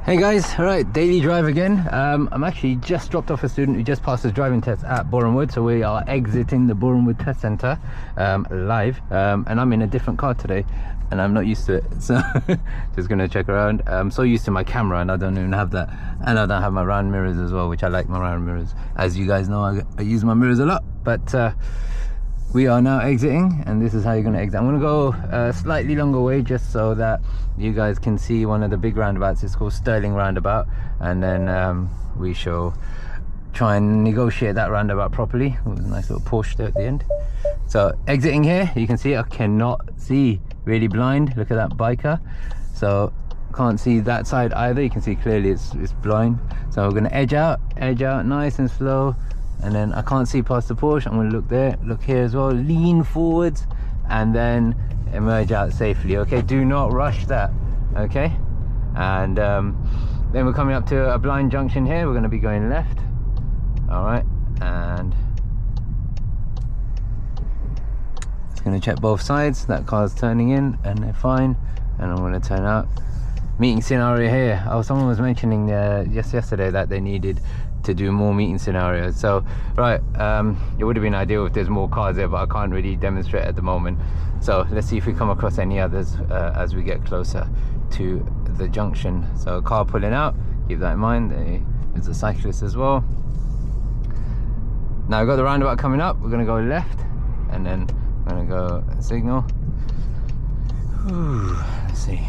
Hey guys, all right, daily drive again. I'm actually just dropped off a student who just passed his driving test at Borehamwood, so we are exiting the Borehamwood test centre live, and I'm in a different car today and I'm not used to it, so just gonna check around. I'm so used to my camera and I don't even have that, and I don't have my round mirrors as well, which I like my round mirrors. As you guys know, I use my mirrors a lot, but we are now exiting, and this is how you're going to exit. I'm going to go a slightly longer way just so that you guys can see one of the big roundabouts. It's called Sterling Roundabout, and then we shall try and negotiate that roundabout properly with a nice little Porsche there at the end. So exiting here, you can see I cannot see, really blind. Look at that biker, so can't see that side either. You can see clearly it's blind, so we're going to edge out nice and slow. And then I can't see past the Porsche. I'm going to look there, look here as well, lean forwards, and then emerge out safely. Okay, do not rush that. Okay, and then we're coming up to a blind junction here. We're going to be going left. All right, and it's going to check both sides. That car's turning in and they're fine, and I'm going to turn out. Meeting scenario here. Oh, someone was mentioning just yesterday that they needed to do more meeting scenarios. So right, it would have been ideal if there's more cars there, but I can't really demonstrate at the moment. So let's see if we come across any others as we get closer to the junction. So a car pulling out, keep that in mind. There's a cyclist as well. Now we've got the roundabout coming up. We're going to go left, and then I'm going to go signal. Ooh, let's see.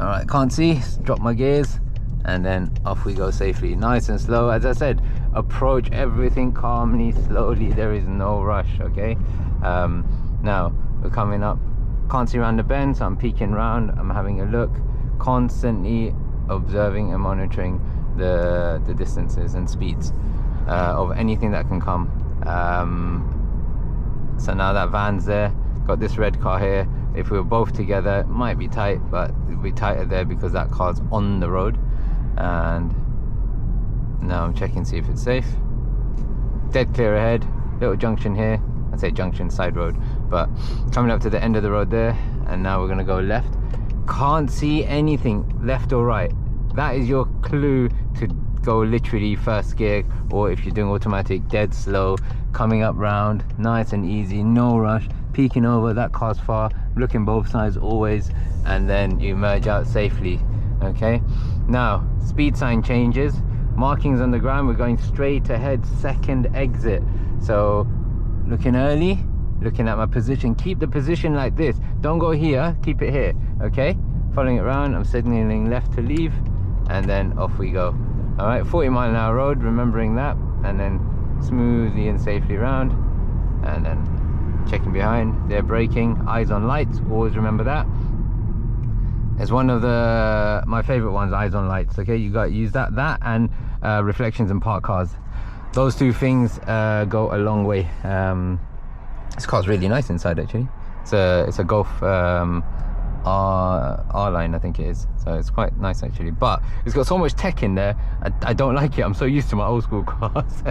All right, can't see, drop my gears, and then off we go safely, nice and slow. As I said, approach everything calmly, slowly. There is no rush. Okay, now we're coming up, can't see around the bend, so I'm peeking round. I'm having a look, constantly observing and monitoring the distances and speeds of anything that can come. So now that van's there, got this red car here. If we were both together, it might be tight, but it'll be tighter there because that car's on the road. And now I'm checking, see if it's safe. Dead clear ahead, little junction here. I'd say junction, side road, but coming up to the end of the road there, and now we're gonna go left. Can't see anything left or right. That is your clue to go literally first gear, or if you're doing automatic, dead slow, coming up round, nice and easy, no rush, peeking over. That car's far, looking both sides always, and then you merge out safely. Okay, now speed sign changes, markings on the ground. We're going straight ahead, second exit. So looking early, looking at my position, keep the position like this, don't go here, keep it here. Okay, following it around, I'm signaling left to leave, and then off we go. All right, 40-mile-an-hour road, remembering that, and then smoothly and safely around, and then checking behind. They're braking, eyes on lights, always remember that. It's one of my favorite ones, eyes on lights. Okay, you got to use that and reflections and parked cars. Those two things go a long way. This car's really nice inside, actually. It's a Golf R line, I think it is, so it's quite nice actually, but it's got so much tech in there. I don't like it. I'm so used to my old school cars.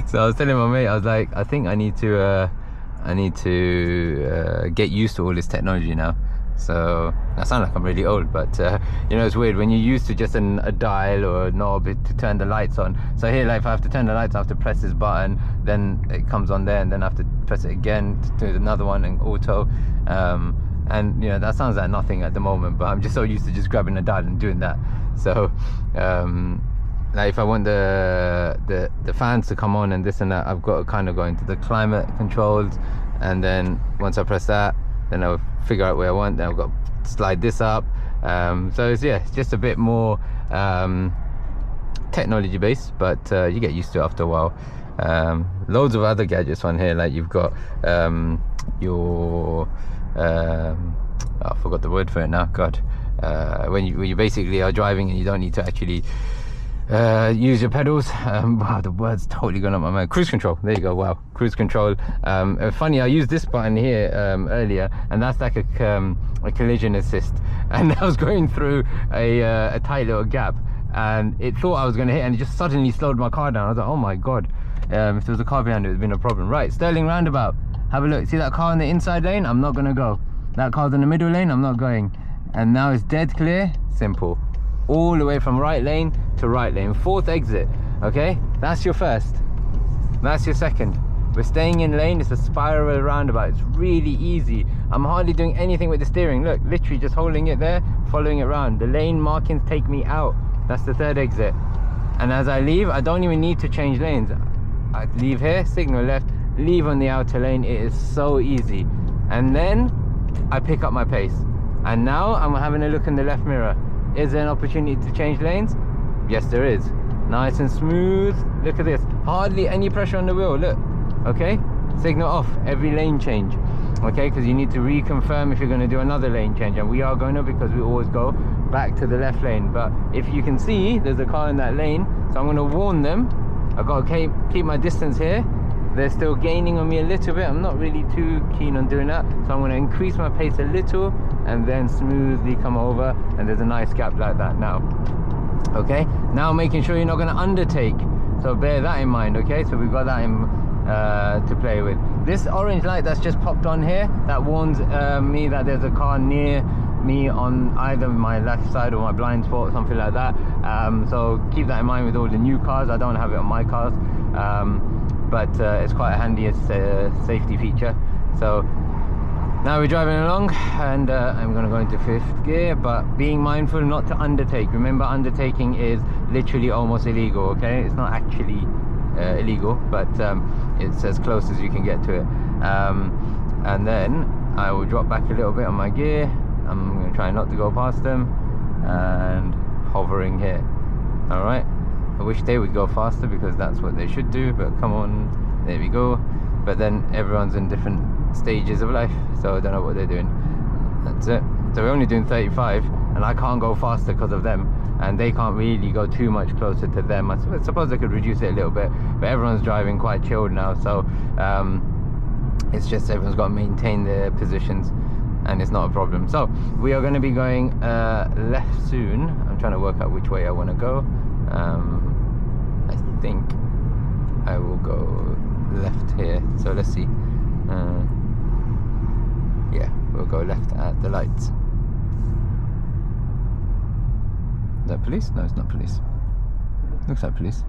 So I was telling my mate, I was like, I think I need to get used to all this technology now. So I sound like I'm really old, but you know, it's weird when you're used to just a dial or a knob to turn the lights on. So here, like, if I have to turn the lights, I have to press this button, then it comes on there, and then I have to press it again to do another one in auto. And you know, that sounds like nothing at the moment, but I'm just so used to just grabbing a dial and doing that. So like if I want the fans to come on and this and that, I've got to kind of go into the climate controls, and then once I press that, then I'll figure out where I want. Then I've got to slide this up. So it's just a bit more technology based, but you get used to it after a while. Loads of other gadgets on here, like you've got your I forgot the word for it now, god. When you basically are driving and you don't need to actually use your pedals. Wow, the word's totally gone up my mind. Cruise control, there you go. Wow, cruise control. Funny, I used this button here earlier, and that's like a collision assist, and I was going through a tight little gap, and it thought I was going to hit, and it just suddenly slowed my car down. I was like, oh my god, if there was a car behind it, it would have been a problem. Right, Sterling Roundabout, have a look. See that car in the inside lane? I'm not going to go. That car's in the middle lane, I'm not going. And now it's dead clear. Simple. all the way from right lane to right lane. 4th exit, okay? That's your first. That's your second. We're staying in lane. It's a spiral roundabout. It's really easy. I'm hardly doing anything with the steering. Look, literally just holding it there, following it around. The lane markings take me out. That's the 3rd exit. And as I leave, I don't even need to change lanes. I leave here, signal left, leave on the outer lane. It is so easy. And then I pick up my pace. And now I'm having a look in the left mirror. Is there an opportunity to change lanes? Yes, there is. Nice and smooth. Look at this. Hardly any pressure on the wheel. Look. Okay? Signal off every lane change. Okay? Because you need to reconfirm if you're going to do another lane change. And we are going to, because we always go back to the left lane. But if you can see, there's a car in that lane. So I'm going to warn them. I've got to keep my distance here. They're still gaining on me a little bit. I'm not really too keen on doing that. So I'm going to increase my pace a little and then smoothly come over. And there's a nice gap like that now. Okay? Now making sure you're not going to undertake. So bear that in mind, okay? So we've got that in to play with. This orange light that's just popped on here, that warns me that there's a car near me on either my left side or my blind spot or something like that. So keep that in mind with all the new cars. I don't have it on my cars, but it's quite a handy safety feature. So now we're driving along, and I'm going to go into 5th gear, but being mindful not to undertake. Remember, undertaking is literally almost illegal, okay? It's not actually illegal, but it's as close as you can get to it. And then I will drop back a little bit on my gear. I'm going to try not to go past them, and hovering here. All right, I wish they would go faster because that's what they should do, but come on, there we go. But then everyone's in different stages of life, so I don't know what they're doing. That's it. So we're only doing 35, and I can't go faster because of them, and they can't really go too much closer to them. I suppose they could reduce it a little bit, but everyone's driving quite chilled now, so it's just everyone's got to maintain their positions, and it's not a problem. So we are going to be going left soon. I'm trying to work out which way I want to go. I think I will go left here, so let's see. Yeah, we'll go left at the lights. Is that police? No, it's not police. Looks like police.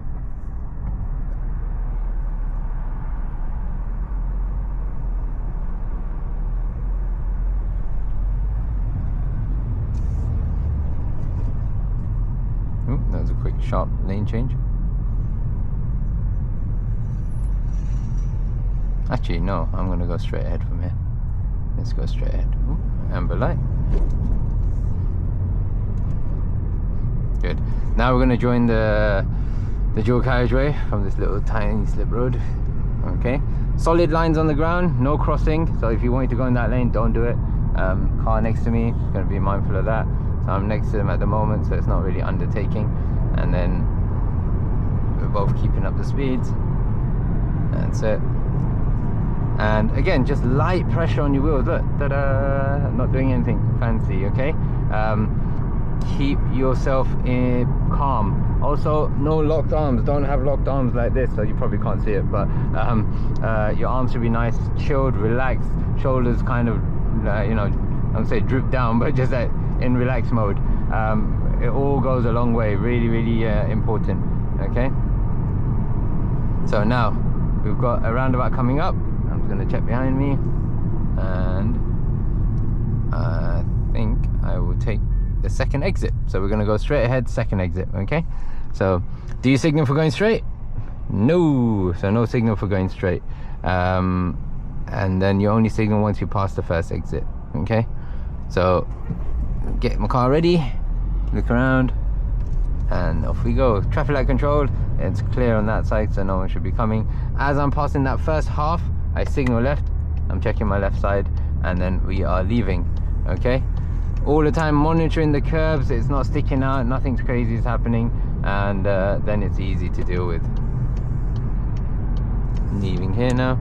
Oh, that was a quick sharp lane change. Actually, no, I'm going to go straight ahead from here. Let's go straight ahead. Ooh, amber light. Good. Now we're going to join the dual carriageway from this little tiny slip road. Okay. Solid lines on the ground, no crossing. So if you want to go in that lane, don't do it. Car next to me, going to be mindful of that. So I'm next to them at the moment, so it's not really undertaking. And then we're both keeping up the speeds. That's it. And again, just light pressure on your wheels. Look, ta-da! Not doing anything fancy, okay? Keep yourself calm. Also, no locked arms. Don't have locked arms like this, so you probably can't see it, but your arms should be nice, chilled, relaxed, shoulders kind of, you know, I don't say droop down, but just in relaxed mode. It all goes a long way. Really, really important, okay? So now, we've got a roundabout coming up. I'm going to check behind me, and I think I will take the second exit. So we're going to go straight ahead, second exit, okay? So do you signal for going straight? No, so no signal for going straight. And then you only signal once you pass the first exit, okay? So get my car ready, look around, and off we go. Traffic light controlled, it's clear on that side, so no one should be coming. As I'm passing that first half, I signal left, I'm checking my left side, and then we are leaving, okay? All the time monitoring the curbs, it's not sticking out, nothing's crazy is happening, and then it's easy to deal with. Leaving here now.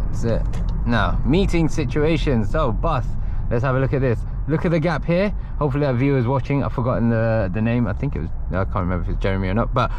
That's it. Now, meeting situations. So bus, let's have a look at this. look at the gap here. Hopefully that viewer is watching. I've forgotten the name. I think it was, I can't remember if it's Jeremy or not, but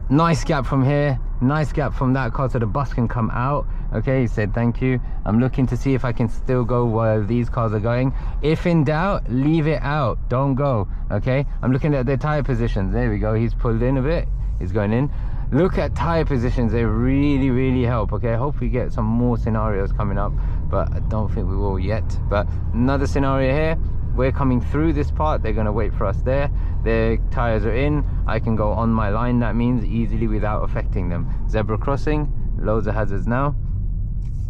nice gap from here, nice gap from that car, so the bus can come out. Okay, he said thank you. I'm looking to see if I can still go while these cars are going. If in doubt, leave it out, don't go. Okay, I'm looking at their tire positions. There we go, he's pulled in a bit, he's going in. Look at tire positions, they really help. Okay, I hope we get some more scenarios coming up, but I don't think we will yet. But another scenario here, we're coming through this part, they're going to wait for us there, their tires are in, I can go on my line, that means easily without affecting them. Zebra crossing, loads of hazards now.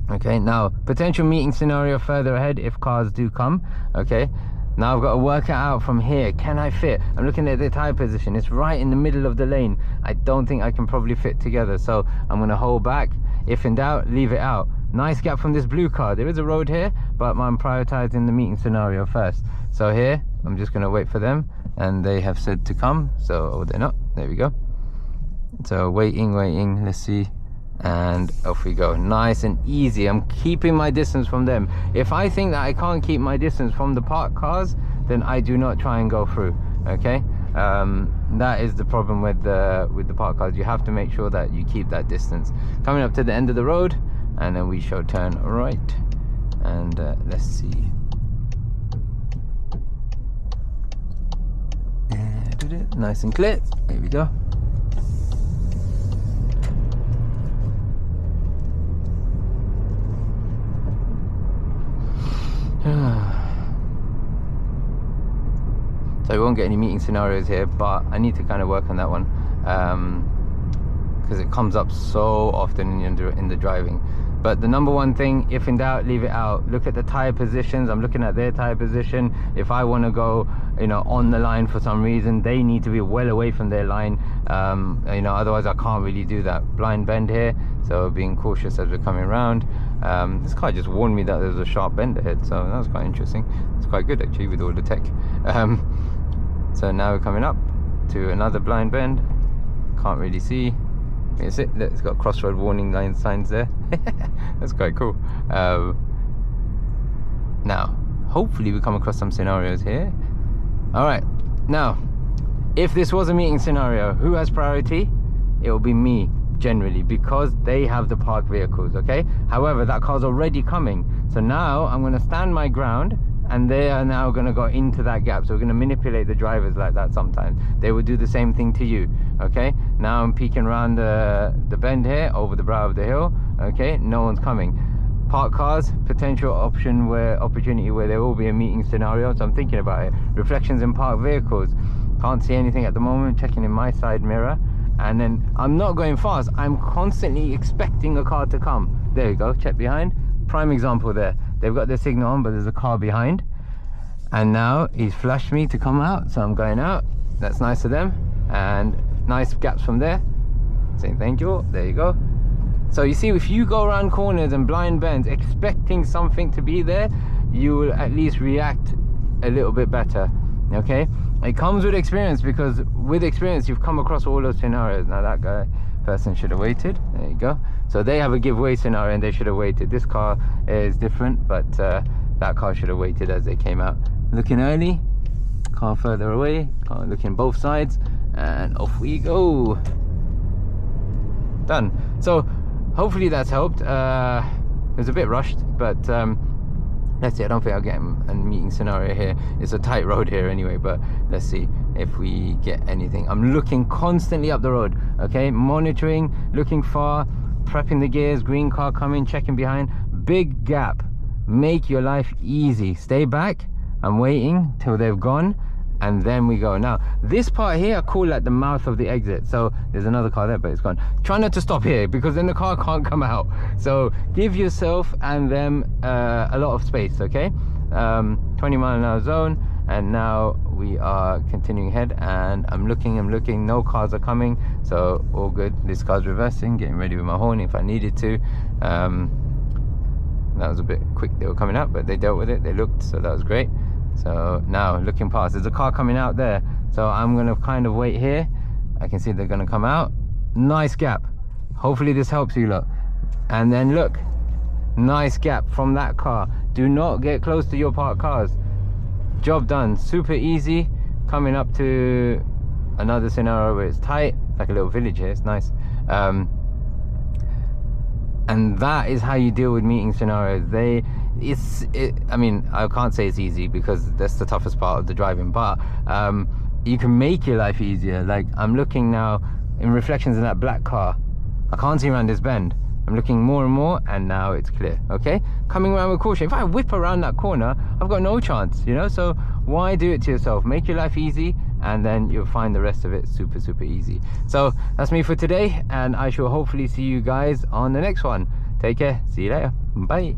Okay, now potential meeting scenario further ahead if cars do come. Okay, now I've got to work it out from here. Can I fit? I'm looking at the tire position, it's right in the middle of the lane. I don't think I can probably fit together, so I'm going to hold back. If in doubt, leave it out. Nice gap from this blue car. There is a road here, but I'm prioritizing the meeting scenario first. So here I'm just going to wait for them, and they have said to come, so oh, they're not. There we go. So waiting, let's see, and off we go. Nice and easy. I'm keeping my distance from them. If I think that I can't keep my distance from the parked cars, then I do not try and go through. Okay, that is the problem with the parked cars. You have to make sure that you keep that distance. Coming up to the end of the road, and then we shall turn right, and let's see. Nice and clear. Here we go. So we won't get any meeting scenarios here, but I need to kind of work on that one, because it comes up so often in the driving. But the number one thing, if in doubt, leave it out. Look at the tire positions. I'm looking at their tire position. If I want to go, you know, on the line for some reason, they need to be well away from their line. You know, otherwise I can't really do that. Blind bend here, so being cautious as we're coming around. This car just warned me that there's a sharp bend ahead, so that was quite interesting. It's quite good actually with all the tech. So now we're coming up to another blind bend. Can't really see. It's got crossroad warning line signs there. That's quite cool. Now hopefully we come across some scenarios here. All right, now if this was a meeting scenario, who has priority? It will be me generally, because they have the parked vehicles. Okay, however, that car's already coming, so now I'm going to stand my ground, and they are now going to go into that gap. So we're going to manipulate the drivers like that. Sometimes they will do the same thing to you. Okay, now I'm peeking around the bend here over the brow of the hill. Okay, no one's coming. Parked cars, potential opportunity where there will be a meeting scenario, so I'm thinking about it. Reflections in parked vehicles, can't see anything at the moment. Checking in my side mirror, and then I'm not going fast, I'm constantly expecting a car to come. There you go, check behind. Prime example there. They've got their signal on, but there's a car behind, and now he's flashed me to come out, so I'm going out. That's nice of them, and nice gaps from there, saying thank you. There you go. So you see, if you go around corners and blind bends expecting something to be there, you will at least react a little bit better. Okay, it comes with experience, because with experience you've come across all those scenarios. Now that person should have waited. There you go. So they have a giveaway scenario and they should have waited. This car is different, but that car should have waited as they came out. Looking early, car further away, car looking both sides, and off we go. Done. So hopefully that's helped. It was a bit rushed, but let's see. I don't think I'll get a meeting scenario here. It's a tight road here anyway, but let's see if we get anything. I'm looking constantly up the road. Okay, monitoring, looking far, prepping the gears. Green car coming, checking behind. Big gap. Make your life easy. Stay back. I'm waiting till they've gone, and then we go. Now this part here I call like the mouth of the exit. So there's another car there, but it's gone. Try not to stop here, because then the car can't come out. So give yourself and them a lot of space. Okay, 20-mile-an-hour zone, and now we are continuing ahead, and I'm looking, no cars are coming, so all good. This car's reversing, getting ready with my horn if I needed to. That was a bit quick, they were coming out, but they dealt with it, they looked, so that was great. So now looking past, there's a car coming out there, so I'm gonna kind of wait here. I can see they're gonna come out. Nice gap. Hopefully this helps you, look. And then look, nice gap from that car Do not get close to your parked cars. Job done. Super easy. Coming up to another scenario where it's tight, like a little village here. It's nice. And that is how you deal with meeting scenarios. I mean, I can't say it's easy because that's the toughest part of the driving, but you can make your life easier. Like, I'm looking now in reflections in that black car. I can't see around this bend. I'm looking more and more, and now it's clear. Okay, coming around with caution. If I whip around that corner, I've got no chance, you know. So why do it to yourself? Make your life easy, and then you'll find the rest of it super, super easy. So that's me for today, and I shall hopefully see you guys on the next one. Take care. See you later. Bye.